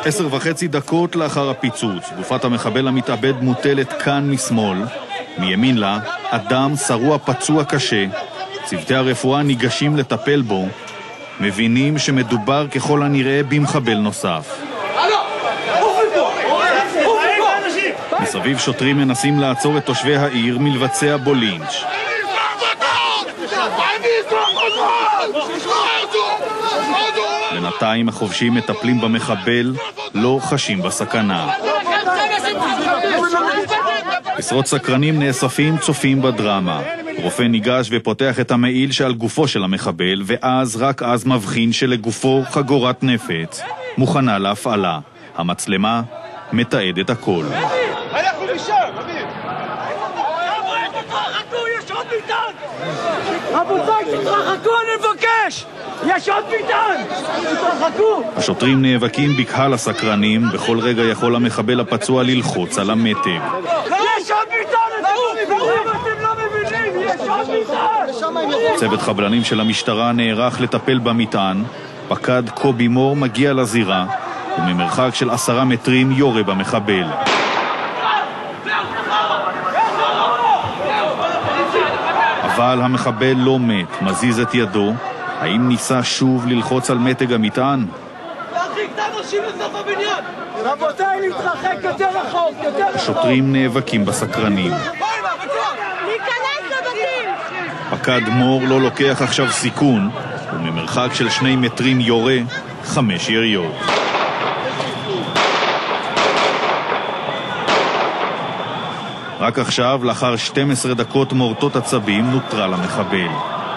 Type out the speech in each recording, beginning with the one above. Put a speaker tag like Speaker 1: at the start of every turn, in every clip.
Speaker 1: 10:30 לאחר הפיצוץ, גופת המחבל המתאבד מוטלת כאן משמאל. מימין לה, אדם שרוע פצוע קשה. צוותי הרפואה ניגשים לטפל בו. מבינים שמדובר ככל הנראה במחבל נוסף. מסביב שוטרים מנסים לעצור את תושבי העיר מלבצע בו לינץ'. בינתיים החובשים מטפלים במחבל, לא חשים בסכנה. עשרות סקרנים נאספים צופים בדרמה. רופא ניגש ופותח את המעיל שעל גופו של המחבל, ואז רק אז מבחין שלגופו חגורת נפץ מוכנה להפעלה. המצלמה מתעדת הכל.
Speaker 2: אנחנו משם, אביב! תתרחקו, יש עוד ביטן! רבותיי, תתרחקו, אני מבקש! יש עוד ביטן! תתרחקו!
Speaker 1: השוטרים נאבקים בקהל הסקרנים. בכל רגע יכול המחבל הפצוע ללחוץ על המתג.
Speaker 2: יש עוד ביטן! אתם לא מבינים! יש עוד ביטן!
Speaker 1: צוות חבלנים של המשטרה נערך לטפל במטען. פקד קובי מור מגיע לזירה, וממרחק של 10 מטרים יורה במחבל. אבל המחבל לא מת, מזיז את ידו. האם ניסה שוב ללחוץ על מתג המטען?
Speaker 2: להרחיק את האנשים לסוף הבניין! רבותיי, להתרחק יותר רחוק, יותר רחוק!
Speaker 1: השוטרים נאבקים בסקרנים.
Speaker 2: להיכנס לבתים!
Speaker 1: פקד מור לא לוקח עכשיו סיכון, וממרחק של 2 מטרים יורה 5 יריות. רק עכשיו, לאחר 12 דקות מורטות עצבים, נוטרל המחבל.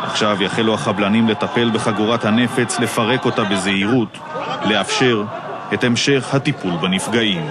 Speaker 1: עכשיו יחלו החבלנים לטפל בחגורת הנפץ, לפרק אותה בזהירות, לאפשר את המשך הטיפול בנפגעים.